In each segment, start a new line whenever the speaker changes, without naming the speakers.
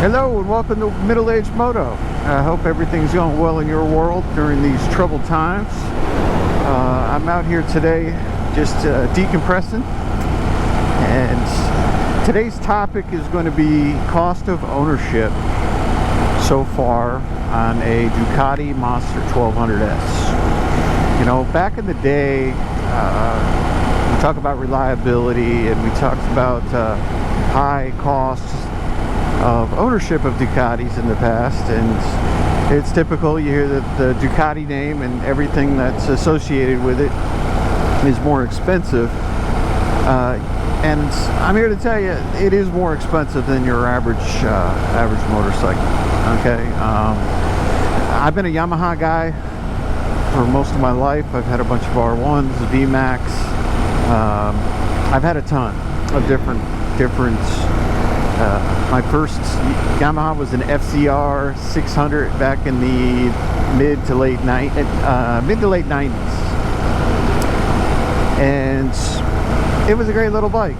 Hello and welcome to Middle-Aged Moto. I hope everything's going well in your world during these troubled times. I'm out here today just decompressing, and today's topic is going to be cost of ownership so far on a Ducati Monster 1200S. You know, back in the day, we talk about reliability and we talked about high costs of ownership of Ducatis in the past, and it's typical. You hear that the Ducati name and everything that's associated with it is more expensive, and I'm here to tell you it is more expensive than your average motorcycle. Okay, I've been a Yamaha guy for most of my life. I've had a bunch of R1s, VMAX. I've had a ton of different my first Yamaha was an FCR 600 back in the mid to late 90s, and it was a great little bike.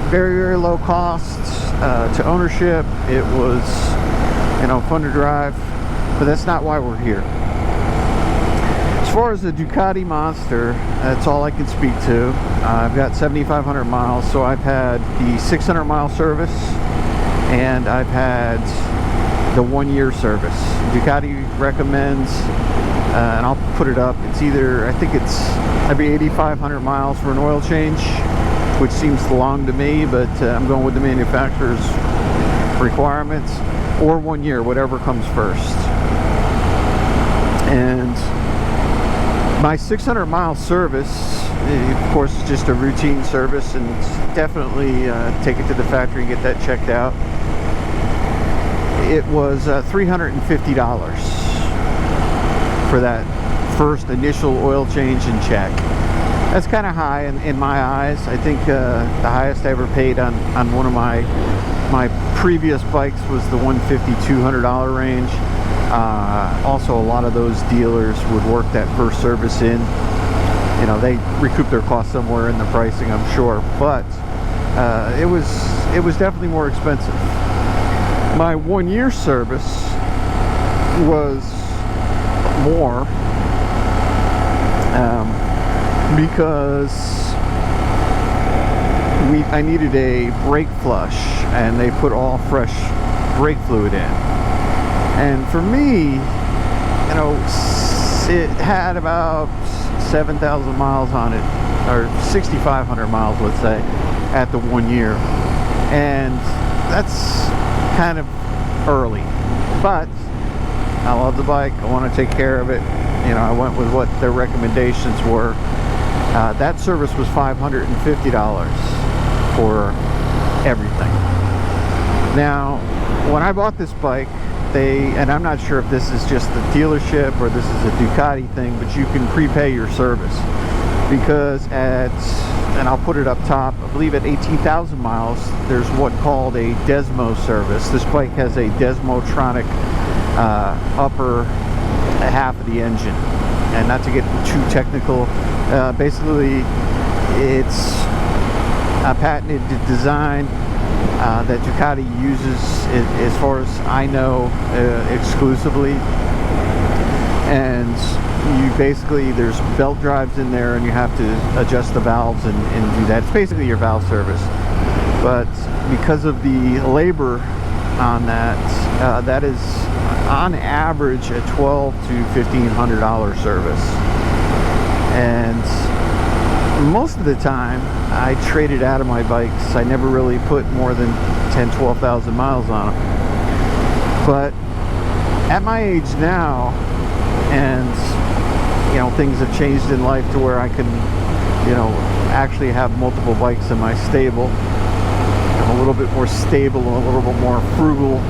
Very low cost to ownership. It was, you know, fun to drive, but that's not why we're here. As far as the Ducati Monster, that's all I can speak to. I've got 7,500 miles, so I've had the 600-mile service, and I've had the 1-year service. Ducati recommends, and I'll put it up, it's either, I think it's every 8,500 miles for an oil change, which seems long to me, but I'm going with the manufacturer's requirements, or 1 year, whatever comes first. And my 600-mile service, of course, is just a routine service, and it's definitely take it to the factory and get that checked out. It was $350 for that first initial oil change and check. That's kind of high in my eyes. I think the highest I ever paid on one of my previous bikes was the $150-200 range. Also, a lot of those dealers would work that first service in. You know, they recoup their costs somewhere in the pricing, I'm sure, but it was definitely more expensive. My 1-year service was more because I needed a brake flush, and they put all fresh brake fluid in. And for me, you know, it had about 7,000 miles on it, or 6,500 miles, let's say, at the 1 year. And that's kind of early. But I love the bike. I want to take care of it. You know, I went with what their recommendations were. That service was $550 for everything. Now, when I bought this bike, and I'm not sure if this is just the dealership or this is a Ducati thing, but you can prepay your service, because and I'll put it up top, I believe at 18,000 miles there's what's called a Desmo service. This bike has a Desmotronic upper half of the engine, and not to get too technical, basically it's a patented design that Ducati uses, as far as I know, exclusively. And you basically, there's belt drives in there, and you have to adjust the valves and do that. It's basically your valve service, but because of the labor on that, that is on average a $1,200 to $1,500 service. And most of the time I traded out of my bikes. I never really put more than 10,000-12,000 miles on them. But at my age now, and you know, things have changed in life to where I can, you know, actually have multiple bikes in my stable. I'm a little bit more stable and a little bit more frugal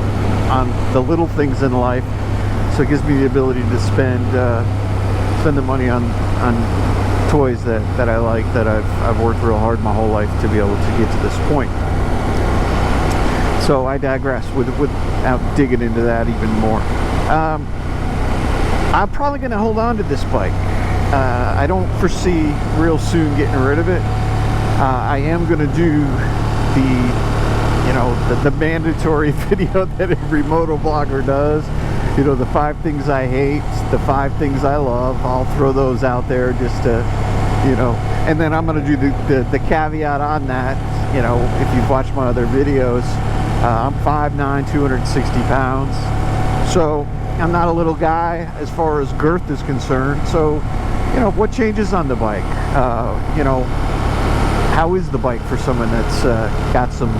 on the little things in life, so it gives me the ability to spend the money on toys that I like, that I've worked real hard my whole life to be able to get to this point. So I digress without digging into that even more. I'm probably going to hold on to this bike. I don't foresee real soon getting rid of it. I am going to do the, you the mandatory video that every moto blogger does. The 5 things I hate, the 5 things I love. I'll throw those out there just to, and then I'm going to do the caveat on that. If you've watched my other videos, I'm 5'9", 260 pounds. So I'm not a little guy as far as girth is concerned. So, what changes on the bike? How is the bike for someone that's got some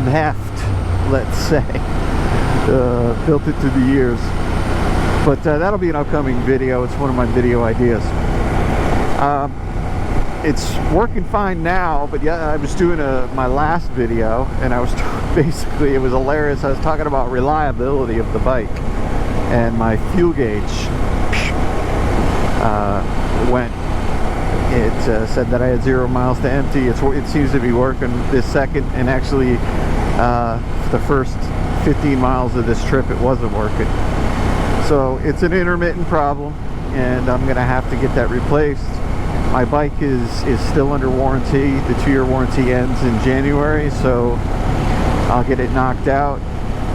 heft, let's say, built it through the years? But that'll be an upcoming video. It's one of my video ideas. It's working fine now, but yeah, I was doing my last video, and I was basically, it was hilarious. I was talking about reliability of the bike, and my fuel gauge went. It said that I had 0 miles to empty. It seems to be working this second, and actually for the first 15 miles of this trip it wasn't working. So it's an intermittent problem, and I'm gonna have to get that replaced. My bike is still under warranty. The 2-year warranty ends in January, so I'll get it knocked out.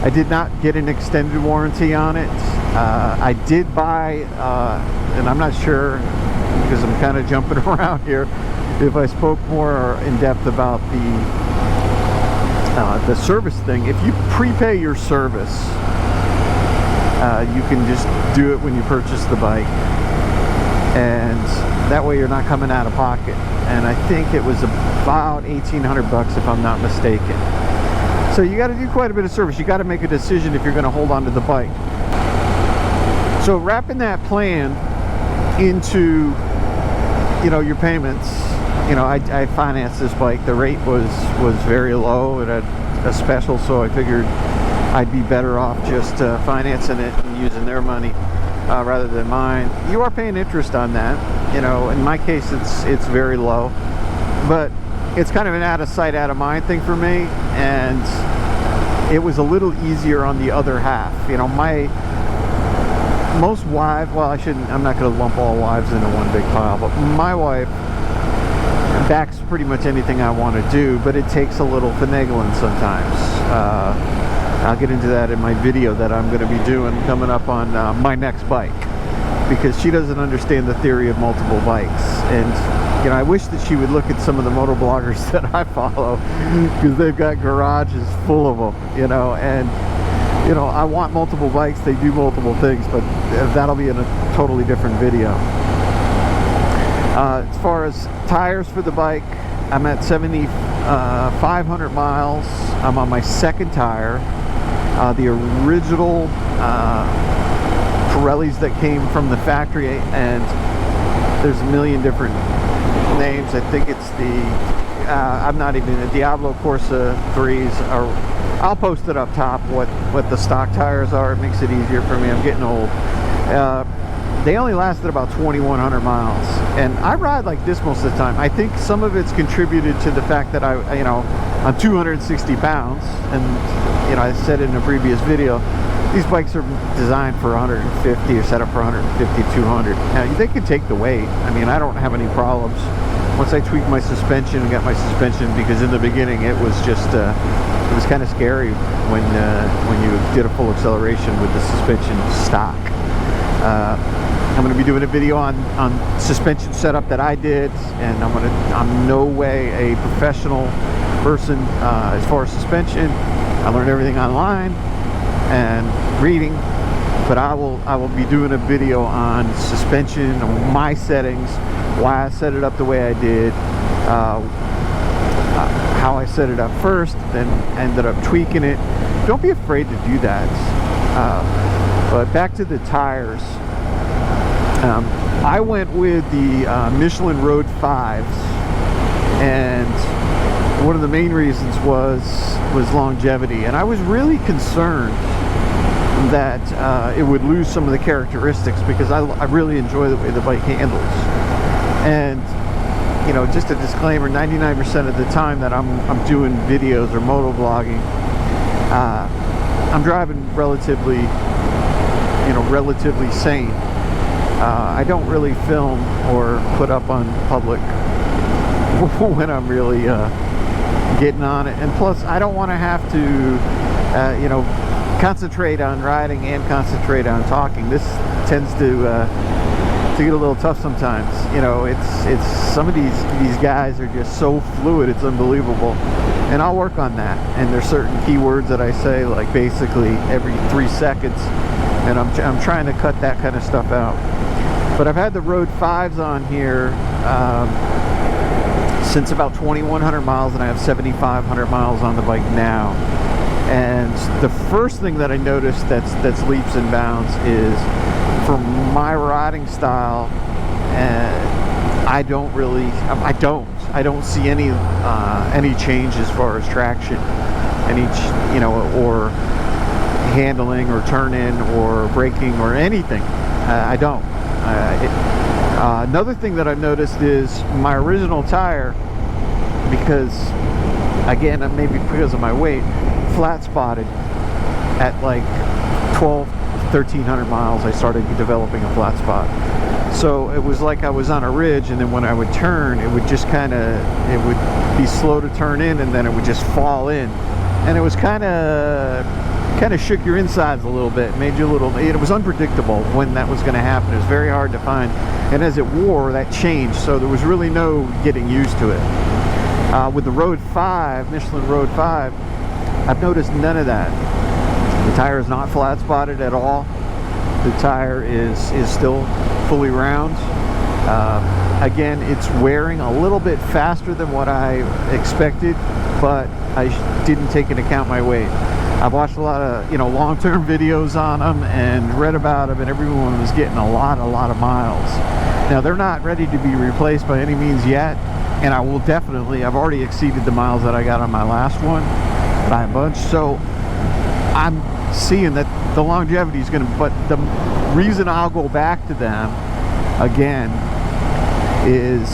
I did not get an extended warranty on it. I did buy, and I'm not sure, because I'm kind of jumping around here, if I spoke more in depth about the service thing. If you prepay your service, you can just do it when you purchase the bike, and that way you're not coming out of pocket. And I think it was about 1,800 bucks if I'm not mistaken. So you got to do quite a bit of service. You got to make a decision if you're going to hold on to the bike. So wrapping that plan into your payments, I financed this bike. The rate was very low at a special, so I figured I'd be better off just financing it and using their money rather than mine. You are paying interest on that. In my case it's very low, but it's kind of an out of sight, out of mind thing for me, and it was a little easier on the other half. Most wives, well, I'm not going to lump all wives into one big pile, but my wife backs pretty much anything I want to do, but it takes a little finagling sometimes. I'll get into that in my video that I'm going to be doing coming up on my next bike, because she doesn't understand the theory of multiple bikes. And I wish that she would look at some of the moto bloggers that I follow, because they've got garages full of them, and I want multiple bikes. They do multiple things, but that'll be in a totally different video. As far as tires for the bike, I'm at 7,500 miles. I'm on my second tire. The original Pirellis that came from the factory, and there's a million different names. I think it's I'm not even, the Diablo Corsa 3s are, I'll post it up top what the stock tires are. It makes it easier for me. I'm getting old. They only lasted about 2,100 miles, and I ride like this most of the time. I think some of it's contributed to the fact that I'm 260 pounds, and I said in a previous video, these bikes are designed for 150 or set up for 150, 200. Now they can take the weight. I don't have any problems. Once I tweaked my suspension and got my suspension, because in the beginning it was just it was kind of scary when you did a full acceleration with the suspension stock. I'm going to be doing a video on suspension setup that I did, and I'm no way a professional person as far as suspension. I learned everything online and reading, but I will be doing a video on suspension, on my settings, why I set it up the way I did, how I set it up first, then ended up tweaking it. Don't be afraid to do that. But back to the tires. I went with the Michelin Road 5s, and one of the main reasons was longevity, and I was really concerned that it would lose some of the characteristics, because I really enjoy the way the bike handles. And just a disclaimer, 99% of the time that I'm doing videos or moto vlogging, I'm driving relatively sane. I don't really film or put up on public when I'm really getting on it. And plus, I don't want to have to, you know, concentrate on riding and concentrate on talking. This tends to get a little tough sometimes. You know, it's some of these guys are just so fluid, it's unbelievable. And I'll work on that. And there's certain keywords that I say, like basically every 3 seconds, and I'm trying to cut that kind of stuff out. But I've had the Road 5s on here since about 2,100 miles, and I have 7,500 miles on the bike now. And the first thing that I noticed that's leaps and bounds is, for my riding style, I don't see any change as far as traction, you know, or handling or turn in or braking or anything. I don't. Another thing that I've noticed is my original tire, because again, maybe because of my weight, flat spotted at like 1,300 miles. I started developing a flat spot. So it was like I was on a ridge, and then when I would turn, it would just it would be slow to turn in, and then it would just fall in. And it was kind of shook your insides a little bit, made you a little, it was unpredictable when that was going to happen. It was very hard to find. And as it wore, that changed. So there was really no getting used to it. With the Road 5, Michelin Road 5, I've noticed none of that. The tire is not flat spotted at all. The tire is still fully round. Again, it's wearing a little bit faster than what I expected, but I didn't take into account my weight. I've watched a lot of, you know, long-term videos on them and read about them, and everyone was getting a lot of miles. Now, they're not ready to be replaced by any means yet, and I will definitely, I've already exceeded the miles that I got on my last one by a bunch, so I'm seeing that the longevity is going to, but the reason I'll go back to them again is,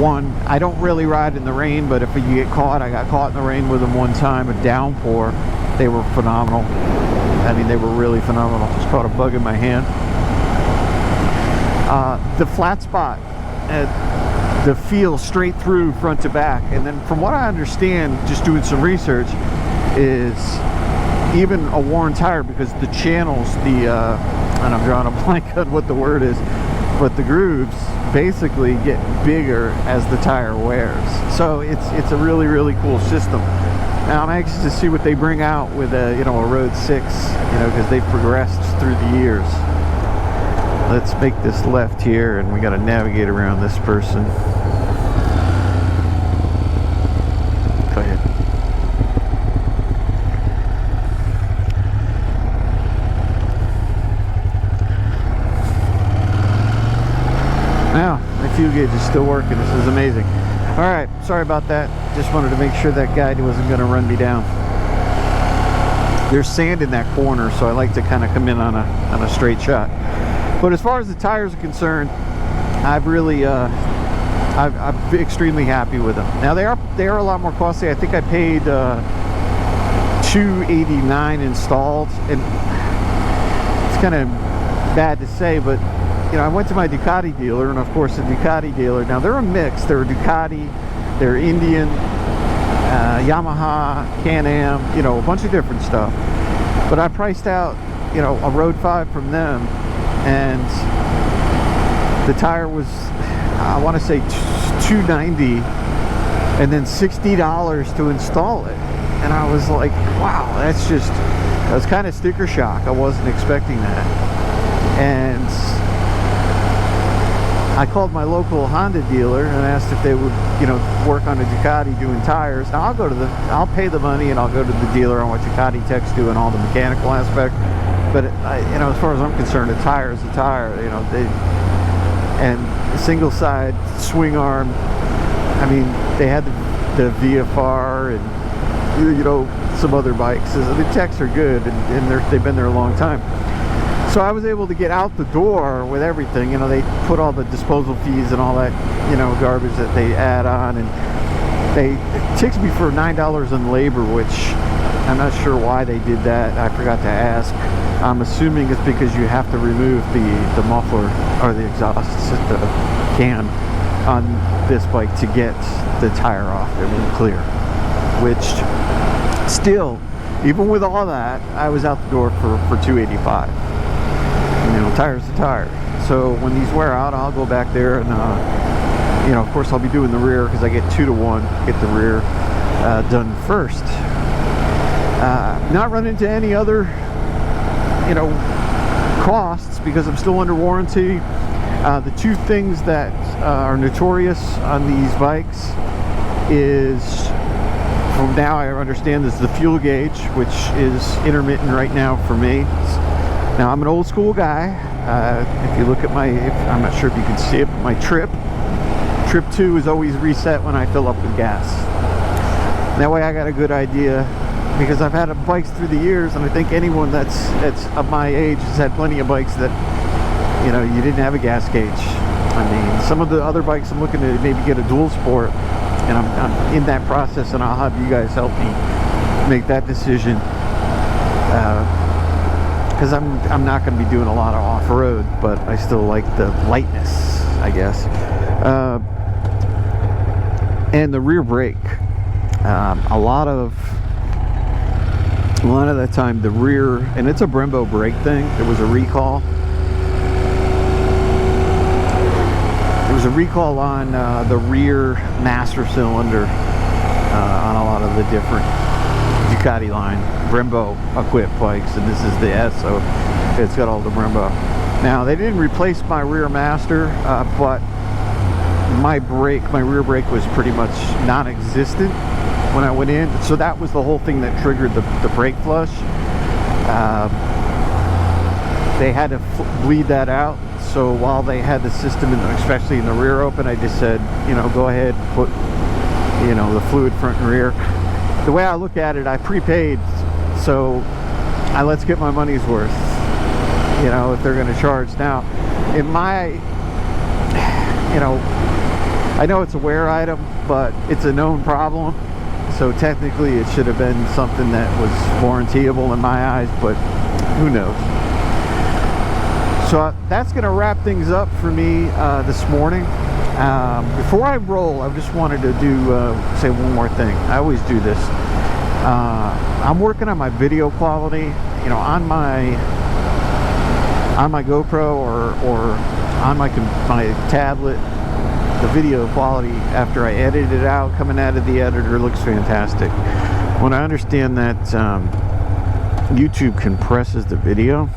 one, I don't really ride in the rain, but if you get caught, I got caught in the rain with them one time, a downpour. They were phenomenal. I mean, they were really phenomenal. Just caught a bug in my hand. The flat spot, the feel straight through front to back. And then from what I understand, just doing some research, is even a worn tire, because the channels, and I'm drawing a blank on what the word is, but the grooves basically get bigger as the tire wears. So it's a really cool system. Now I'm anxious to see what they bring out with a, you know, a Road 6, you know, because they've progressed through the years. Let's make this left here, and we got to navigate around this person. Go ahead. Now, my fuel gauge is still working. This is amazing. All right, sorry about that. Just wanted to make sure that guy wasn't going to run me down. There's sand in that corner, so I like to kind of come in on a straight shot. But as far as the tires are concerned, I've really, I'm extremely happy with them. Now they are a lot more costly. I think I paid $289 installed, and it's kind of bad to say, but you know, I went to my Ducati dealer, and of course the Ducati dealer, now they're a mix. They're a Ducati, they're Indian, Yamaha, Can-Am, you know, a bunch of different stuff. But I priced out, you know, a Road 5 from them, and the tire was, I want to say $290, and then $60 to install it. And I was like, wow, that's just, I was kind of sticker shock. I wasn't expecting that. And I called my local Honda dealer and asked if they would, you know, work on a Ducati doing tires. Now I'll pay the money, and I'll go to the dealer on what Ducati techs do and all the mechanical aspect. But you know, as far as I'm concerned, a tire is a tire. You know, and single side swing arm. I mean, they had the VFR and, you know, some other bikes. The techs are good, and they've been there a long time. So I was able to get out the door with everything. You know, they put all the disposal fees and all that, you know, garbage that they add on, and it takes me for $9 in labor, which I'm not sure why they did that. I forgot to ask. I'm assuming it's because you have to remove the muffler or the exhaust, the can on this bike to get the tire off. It won't clear, which still, even with all that, I was out the door for $285. You know, tire's a tire. So when these wear out, I'll go back there and you know, of course I'll be doing the rear because I get 2 to 1, get the rear done first. Not run into any other, you know, costs because I'm still under warranty. The two things that are notorious on these bikes is, from now I understand, is the fuel gauge, which is intermittent right now for me. Now I'm an old school guy. If you look at my, I'm not sure if you can see it, but my trip 2 is always reset when I fill up with gas. That way I got a good idea, because I've had bikes through the years, and I think anyone that's of my age has had plenty of bikes that, you know, you didn't have a gas gauge. I mean, some of the other bikes I'm looking to maybe get a dual sport, and I'm in that process, and I'll have you guys help me make that decision, because I'm not going to be doing a lot of off-road, but I still like the lightness, I guess. And the rear brake, a lot of the time the rear, and it's a Brembo brake thing. There was a recall. There was a recall on the rear master cylinder on a lot of the different Ducati line Brembo equipped bikes, and this is the S, so it's got all the Brembo. Now they didn't replace my rear master, but my rear brake was pretty much non-existent when I went in, so that was the whole thing that triggered the brake flush. They had to bleed that out, so while they had the system, especially in the rear open, I just said, you know, go ahead, put, you know, the fluid front and rear. The way I look at it, I prepaid, so let's get my money's worth, you know, if they're going to charge. Now, in my, you know, I know it's a wear item, but it's a known problem, so technically it should have been something that was warrantyable in my eyes, but who knows. So that's going to wrap things up for me this morning. Before I roll, I just wanted to say one more thing. I always do this. I'm working on my video quality, you know, on my GoPro or on my tablet. The video quality after I edit it out, coming out of the editor, looks fantastic. When I understand that YouTube compresses the video,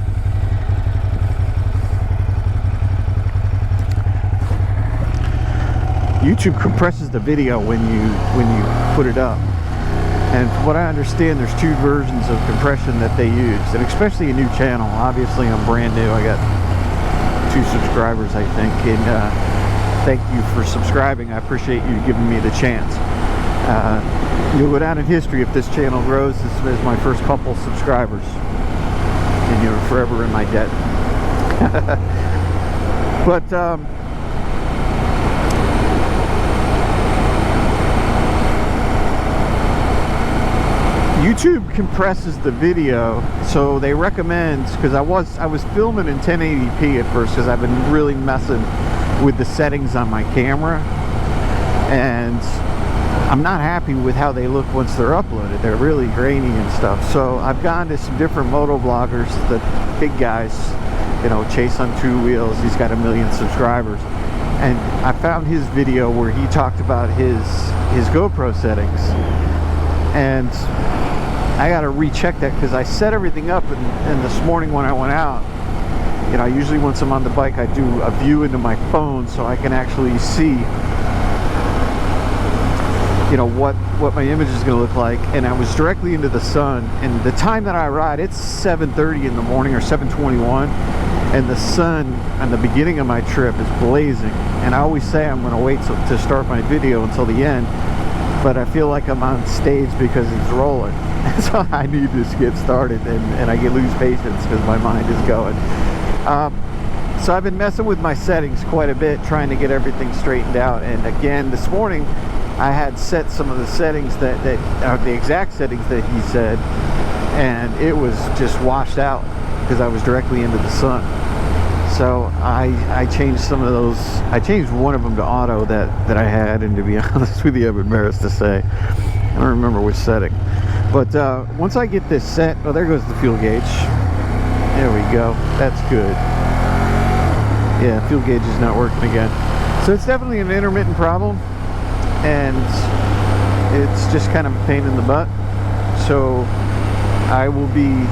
when you put it up. And from what I understand, there's 2 versions of compression that they use, and especially a new channel. Obviously, I'm brand new. I got 2 subscribers, I think, and thank you for subscribing. I appreciate you giving me the chance. You'll go down in history if this channel grows. This is my first couple subscribers, and you're forever in my debt. But YouTube compresses the video, so they recommend, because I was filming in 1080p at first, because I've been really messing with the settings on my camera, and I'm not happy with how they look once they're uploaded. They're really grainy and stuff. So I've gone to some different moto bloggers, the big guys, you know, Chase on 2 Wheels. He's got 1 million subscribers, and I found his video where he talked about his GoPro settings, and I got to recheck that because I set everything up, and this morning when I went out, you know, usually once I'm on the bike, I do a view into my phone so I can actually see, you know, what my image is going to look like. And I was directly into the sun, and the time that I ride, it's 7:30 in the morning or 7:21, and the sun on the beginning of my trip is blazing. And I always say I'm going to wait to start my video until the end, but I feel like I'm on stage because it's rolling. So I need to get started, and I lose patience because my mind is going. So I've been messing with my settings quite a bit, trying to get everything straightened out. And again, this morning I had set some of the settings that are the exact settings that he said, and it was just washed out because I was directly into the sun. So I changed some of those. I changed one of them to auto that I had, and to be honest with you, I'm embarrassed to say I don't remember which setting. But once I get this set, oh, there goes the fuel gauge. There we go. That's good. Yeah, fuel gauge is not working again. So it's definitely an intermittent problem, and it's just kind of a pain in the butt. So I will be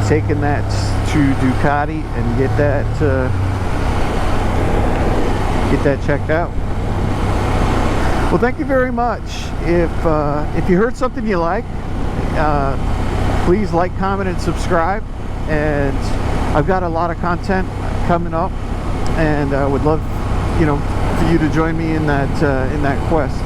taking that to Ducati and get that checked out. Well, thank you very much. If you heard something you like, please like, comment, and subscribe. And I've got a lot of content coming up, and I would love, for you to join me in that quest.